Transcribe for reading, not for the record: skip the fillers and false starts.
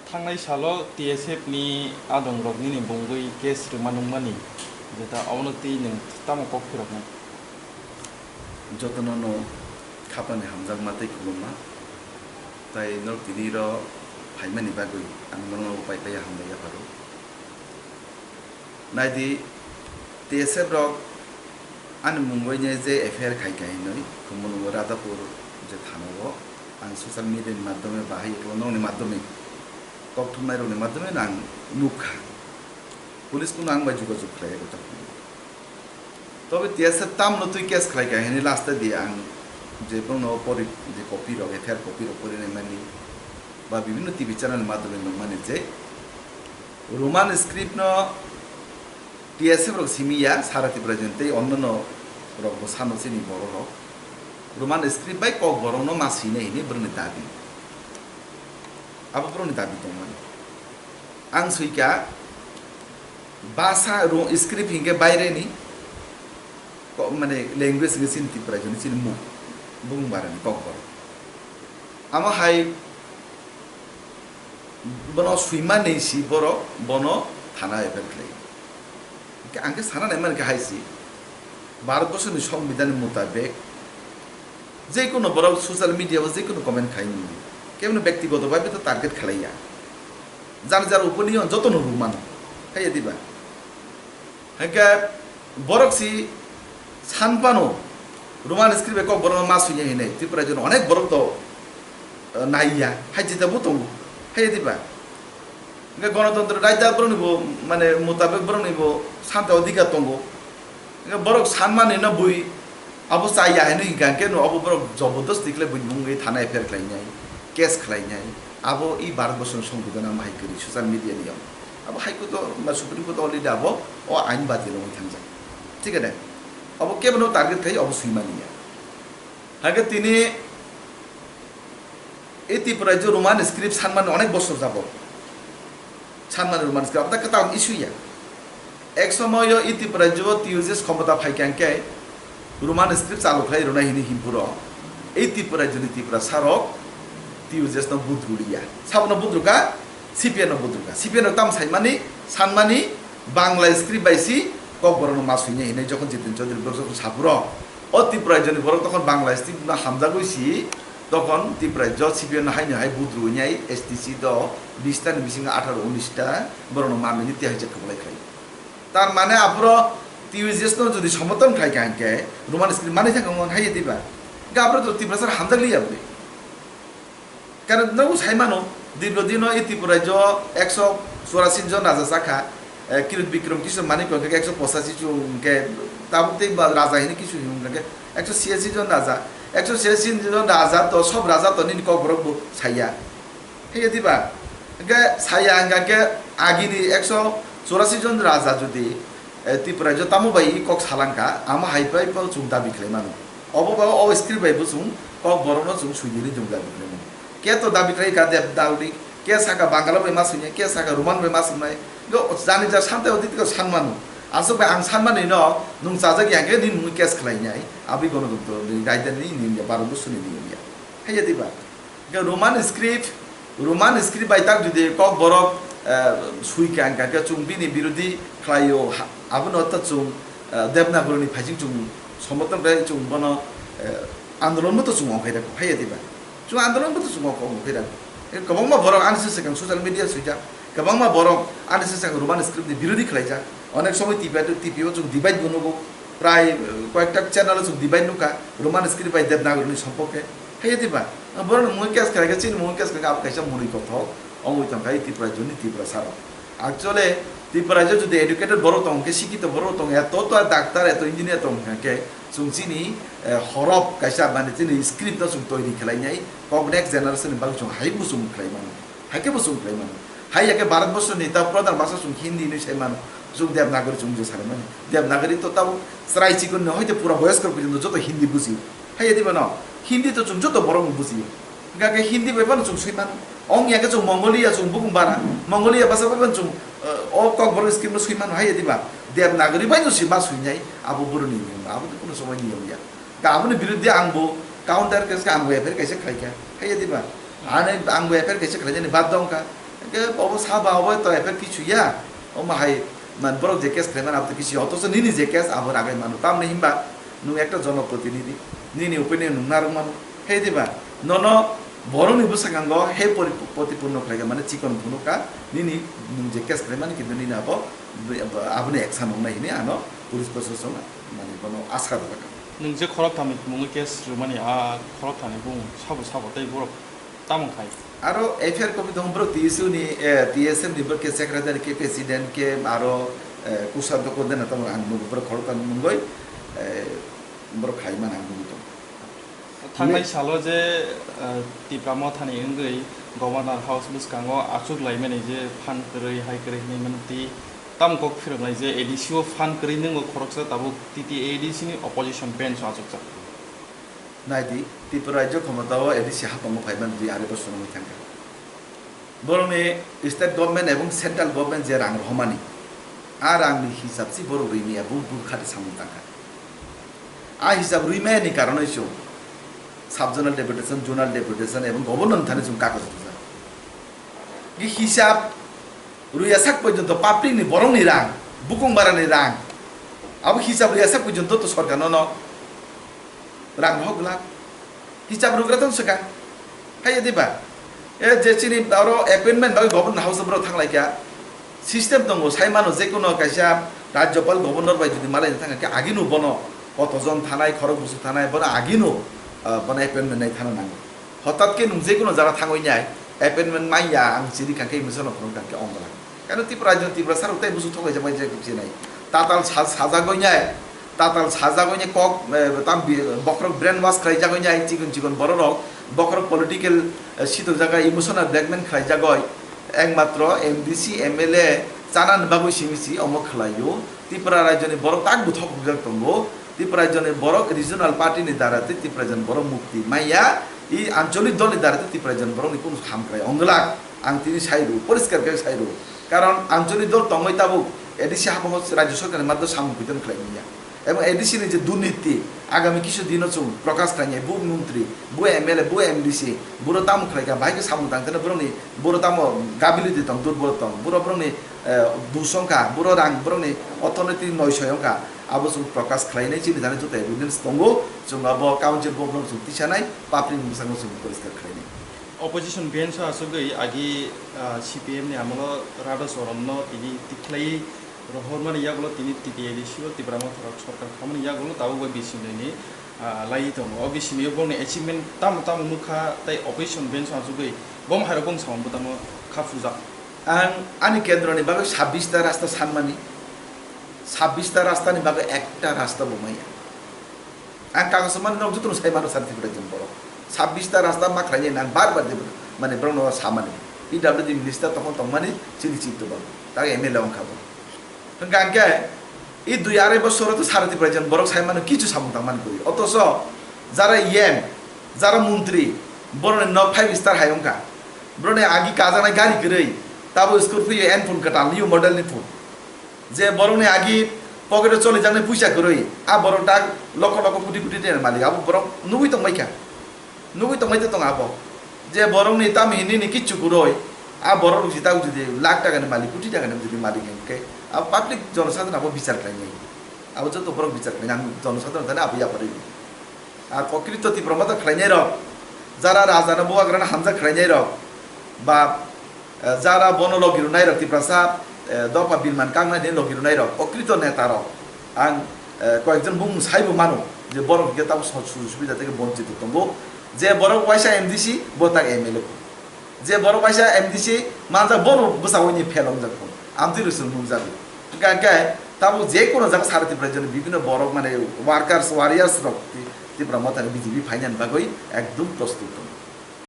थांनाय सालो TSF नि आदं रगनि नि बंगै केस रुमानुंमानि जेता अवनति नों तामो कक फिरकमोन যতননো খাপানি হামজাক মাতাই খুলুমা তাই নর তিনির ফাইমানি বাগৈ আং নর উপায় পাইয়া হামলাইয়া পারো নাইদি TSF রক আন মুম্বাই যে এফআইআর খাইকাই নই কুমুনু রাধাপুর যে থানাও আং সোশ্যাল মিডিয়ার মাধ্যমে বাহাই ননি মাধ্যমে ককথুমনাই রনি মাধ্যমে নাং নুখা পুলিশ কোনো আং বাই যোগাযোগ খাইয়া কথা তবে TSF তাম নতুই কেস খাইকাই হেনি লাস্টে দিয়ে আং যে কোনো পরি যে কপি রক এফআইআর কপি রক পরিনাই মানি বা বিভিন্ন টিভি চ্যানেল মাধ্যমে মানে যে রোমান স্ক্রিপ্ট ন TSF রক সিমিয়া সারাতি প্রেজেন্টে অন্যান্য রক সানসিনি বড় রক রোমান স্ক্রিপ্ট বাই কক বড় ন মাসিনে হিনি ব্রনি দাবি আবো ব্রনি দাবি দমান আং সুইকা ভাষা স্ক্রিপ্ট হিংকে বাইরে নি মানে ল্যাঙ্গুয়েজ গেছিন তি প্রেজেন্ট সিন মু বুং বারানি কক বড় আমা হাই বনো সুইমা নেইসি বড় বনো থানা এফআইআর খাই आंके साना नहीं मन के हाइसी भारतवर्ष नि संविधान मुताबिक जे कोनो बड़ सोशल मीडिया जे कोनो कमेंट खाइ নি কেমন ব্যক্তিগতভাবে তো টার্গেট খেলাইয়া যার যার উপনিয়ন যত নুমান খাইয়া দিবা হাকে বরকসি সানপানো রোমান স্ক্রিপ্ট কক বড় মাস হইয়া হিনে ত্রিপুরা জন অনেক বড় তো নাইয়া হাইজিতা বুতং খাইয়া দিবা গণতন্ত্র রাজ্য বড় নিব মানে মোতাবেক বড় নিব শান্তি অধিকার দङ বড় সানমানি না বই আবো চাইয়া হেন হিগাंके नो আবো বড় জবরদস্তি কলে বই মুঙ্গै থানা এফআইআর খাইনাই কেস খাইনাই আবো ই ভারতবর্ষ সংবিধান মাইকরি সোশ্যাল মিডিয়া নিয়ম আবো হাইকোর্ট সুপ্রিম কোর্ট অলরেডি আবো ও আইন বাতিল হই থাকজা ঠিক আছে আবো কেবল টার্গেট খাই অবশ্যই মানিয়া আগে তিনি এই ত্রিপুরা যে রোমান স্ক্রিপ্ট সানমান অনেক বছর যাব সানমান রোমান স্ক্রিপ্ট আপনার কথা ইস্যুয়া এক সময় ত্রিপুরা যে টিউজেস ক্ষমতা ফাইকাंके রোমান স্ক্রিপ্ট চালু খাই রোনা হিনি হিমপুর এই ত্রিপুরা যদি ত্রিপুরা সারক টিউজেস ন বুদ্রুড়িয়া সাবন বুদ্রুকা সিপিএন বুদ্রুকা সিপিএন তাম সাইমানি সানমানি বাংলা স্ক্রিপ্ট বাইসি ককবরন মাসুইনে হিনে যখন জিতেন চৌধুরী যখন সাপুর ও ত্রিপুরা যদি বড় তখন বাংলা স্ক্রিপ্ট না হামজা গইছি তখন ত্রিপুরা জ সিপিএন হাইনে হাই বুদ্রুইনাই এসটিসি দ 20টা 18 19টা বরণ মামিনি তিয়াই চেকবলাই খাই তার মানে আপরো টিউজেস ন যদি সমতন খাইকাंके রোমান স্ক্রিপ্ট মানে থাকমন হাইয়ে দিবা গাবরো তো ত্রিপুরা সার হামজাগলি যাবে কারণ নবু সাইমানো দীর্ঘদিন এই ত্রিপুরা জ 184 জন রাজা শাখা কিরত বিক্রম কিছু মানিক 185 জনকে তাবতে রাজা হিনি কিছু হিমকে 186 জন রাজা 186 জন রাজা তো সব রাজা তো নিন কক বরব সাইয়া হাইয়ে দিবা গে সাইয়া আঙ্গাকে আগিনি 184 জন রাজা যদি ত্রিপুরা জ তামুবাই কক সালাঙ্কা আমা হাইপাই পাও চুং দাবি খাইমানো অববা ও স্ক্রিপ্ট বাই বুসুং কক বরনো চুং সুইদিনি জুং দাবি খাইমানো কে তো দাবি খাই কা দেব দাউদি কে সাকা বাংলা বাই মাসুনি কে সাকা রোমান বাই মাসুনাই গো জানি যা শান্তি অদিতিক সানমানো আসো বাই আং সানমানি ন নুং সাজাগি আগে নিন মুই কেস খাইনাই আবি গণতন্ত্র রাইদানি নিন বারো বছরনি নিয়া হাইয়া দিবা গে রোমান স্ক্রিপ্ট বাই তাক যদি কক বরক সুইকাंके চুং বিনি বিরোধী খাইও আবন অত চুং দেবনাগরনি ফাইজিং চুং সমতন বাই চুং বন আন্দোলন মতো চুং অখাইরা হাইয়া দিবা চুং আন্দোলন মতো চুং অখাইরা গবংমা বরক আনসে সেকাং সোশ্যাল মিডিয়া সুইজা গবংমা বরক আনসে সেকাং রোমান স্ক্রিপ্ট বিরোধী খাইজা অনেক সময় টিপিও চুং ডিভাইড বনবো প্রায় কয়েকটা চ্যানেল চুং ডিভাইড নুকা রোমান স্ক্রিপ্ট বাই দেবনাগরনি সম্পর্কে হাইয়া দিবা বরং মুই কেস খাইগা চিন মুই কেস খাইগা আপ কাইসা মুরি কথা অমুইতংকাই ত্রিপুরা জন্য ত্রিপুরা সারা অ্যাকচুয়ালি ত্রিপুরা যদি এডুকেটেড বড় তংকে শিক্ষিত বড় তং এত তো ডাক্তার এত ইঞ্জিনিয়ার তংকে চুংচিনি হরপ কাইসা মানে চিনি স্ক্রিপ্ট চুং তৈরি খেলাইনাই কক নেক্সট জেনারেশন বাং চুং হাই বুসুম খেলাইমানো হাইকে বুসুম খেলাইমানো হাই একে ভারতবর্ষ নেতা প্রধান ভাষা চুং হিন্দি নি সাইমানো চুং দেবনাগরী চুং যে সারমানি দেবনাগরী তো তাও সরাই চিকন হয়তো পুরা বয়স্কর পর্যন্ত যত হিন্দি বুঝি হাইয়া দিবা না হিন্দি তো চুং যত বড় বুঝি গাকে Hindi বেপানো চুং সুইমানো ong ya ke chung Mongolia chung bukum bara Mongolia bahasa apa chung kok baru skim no suiman hai diba Devanagari bai no sima suinyai abu buru ni abu tu kuno somai ni ya ka abu ni biruddhe angbo counter kes ka angbo ya fer kaise khai kya hai diba ane angbo ya fer kaise khai ni bad dong ka ke obo saba obo to efek কিছু ya o mahai man borok je case kleman apte কিছু অথচ নিনি যে case আবার আগে মানু তাম নেই হিমবা নু একটা জনপ্রতিনিধি নিনি ওপেনিয়ন নুনার মানু হে দিবা নন বরনি বুসাঙ্গ হে প্রতিপূর্ণ খাইগা মানে চিকন ভুনুকা নিনি যে কেস kleman কিন্তু নিনি আবো আপনি একসান হমনা হিনি আনো পুলিশ প্রশাসন মানে কোনো আশা রাখা nung je khorok thami mungi kes rumani a khorok thani bung sabu sabu tai borok tamong khai আরো এফআইআর কপি তো ব্রো টিএসএম নিবর কে সেক্রেটারি কে প্রেসিডেন্ট কে আরো কুসাদ কো দেনা তো আং ব্রো খরকান মুঙ্গই ব্রো খাইমান আং তো थांनाय साल जे तिप्रामा थानि ओंगै गभर्नर हाउस बुसकांगो आचुक लाइमानि जे फान करै हाइ करै नि मनति ताम कक फिरनाय जे एडिसिओ फान करै नंगो खरकसा ताबु टिटि एडिसि नि अपोजिशन बेन्च आचुक जा नाइदि त्रिपुरा राज्य क्षमताओ एडिसि हापामो फाइमान दि आरे बसनो मिथांगा बरने स्टेट गवर्नमेंट एवं सेंट्रल गवर्नमेंट जे रां रहमानि आ रांनि हिसाब सि बर रैनिया बुं खाति सामुतांगा आ हिसाब रैमानि कारण इसो sub zonal deputation zonal deputation এবং গভর্নর থানে জুম কাগজ তুজা কি হিসাব রুয়াসাক পর্যন্ত পাবলিকনি বরংনি রাং বুকুং বারানি রাং আবো হিসাব রুয়াসাক পর্যন্ত তো সরকার ন রাং হগলা হিসাব রুগ্রাতন সকা হাইয়া দিবা এ যে চিনি আরো অ্যাপয়েন্টমেন্ট বাই গভর্নর হাউস ব্র থাংলাইকা সিস্টেম দङ সাইমানো যে কোনো কাইসা রাজ্যপাল গভর্নর বাই যদি মালাই থাঙ্গা আগিনু বন কতজন থানায় খরগ বসু থানায় বন আগিনু bana appointment nai thana nang hotat ke nung je kono jara thangoi nyai appointment mai ya ang chiri ka ke misono phone ka ke ongla kano tipra jon tipra sar utai busu thogoi jabai je kipsi nai tatal saja goi nyai tatal saja goi nyai kok tam bokrok brain wash khai jagoi nyai chigon chigon bororok bokrok political sito jaga emotional blackmail khai jagoi একমাত্র MDC MLA চানান বাবু সিমিসি অমক খালাইও ত্রিপুরা রাজ্যনি বড় তাক বুথক বুজাক দঙ্গো ত্রিপুরা রাজ্যনি বড় regional পার্টিনি দ্বারাতে Tripura রাজ্যনি বড় মুক্তি মাইয়া ই আঞ্চলিক দলনি দ্বারাতে ত্রিপুরা রাজ্যনি বড় নিপুণ খামক্রাই অঙ্গলাক আং তিনি সাইরু পরিষ্কার করে সাইরু কারণ আঞ্চলিক দল তঙ্গই তাবুক এডিসি হাবহ রাজ্য সরকারের মাধ্যমে সামুপিতন খাইনিয়া এবং এডিসিনি যে দুর্নীতি আগামী কিছু দিন প্রকাশ খাইনি বু মন্ত্রী বু এমএলএ বু এমডিসি বুড়ো তামু খাইকা ভাইকে সামু তাংতেন বুড়োনি বুড়ো তামো গাবিলি দিতং দুর্বল তং বুড়ো বুড়োনি দুঃসংখ্যা বুড়ো রাং বুড়োনি অর্থনৈতিক নয়সংখ্যা আবসুং প্রকাশ খাইনাই চিনি জানে জুতে এভিডেন্স দङ जों अब काउन्सिल गभर्नर जों तिसानाय पाब्लिक मुसांगो जों परिष्कार खाइनाय opposition bench asugei agi CPM ni amalo rada soronno tini tiklai rohormani yagulo tini titi sio tibrama sorkar khamani yagulo tabu bai bisini ni lai dong obisini bong ni achievement tam mukha tai opposition bench asugei bom hairo bong samam butamo khafuja ang ani kendroni bagai 26 ta rasta sanmani 26 ta rasta ni bagai ekta rasta bomaya ang kagasaman nong jutun sai mano certificate jom boro 26 ta rasta makranye nang bar de mane brono samani PWD minister tokon tongmani chili chito ba তাকে MLA অং খাবো গাঙ্কে এই 2-2.5 বছর তো সারথি present বরক সাই মানে কিছু সামুতাং মান করি অথচ যারা ইএম যারা মন্ত্রী বরনে ন 5 স্টার হায়ংকা বরনে আগি কাজানাই গাড়ি করেই তাবো স্করপিও এন ফোন কাটা নিউ মডেল নি ফোন যে বরনে আগি পকেটে চলে জানে পয়সা করেই আ বরটা লক্ষ লক্ষ কোটি কোটি টাকার মালিক আবু বরং নুবই তো মাইকা নুবই তো মাইতে তো আবো যে বরং নি তাম হিনি নি কিচ্ছু করই आ बरं जिताउ जुदि लाख टाकानि मालिक कोटी टाकानि जुदि मालिक के अब पाब्लिक जनसाधारण अब विचार खाइनै अब जतो बरं विचार खाइनै आं जनसाधारण थाने अब या परि आ प्रकृत ति प्रमत खाइनै र जारा राजाना बुवाग्राना हामजा खाइनै र बा जारा बनलगिरु नाइ र ति प्रसाद दफा बिलमान कांगना ने लगिरु नाइ र प्रकृत नेता र आं कয়েকজন बुं साइबो मानो जे बरं के ताव सुबिदा থেকে বঞ্চিত তঙ্গো যে বরং পয়সা এমডিসি বতা এমএলএ যে বড় পয়সা এমডিসি মানজা বড় বসাওনি ফেলং যাকো আমতি রসুন মুজাবি গায় তাবো যে কোন জায়গা সারতি প্রয়োজন বিভিন্ন বড় মানে ওয়ার্কার্স ওয়ারিয়ার্স রক্তি তীব্র মতানে বিজেপি ফাইনাল বাগই একদম প্রস্তুত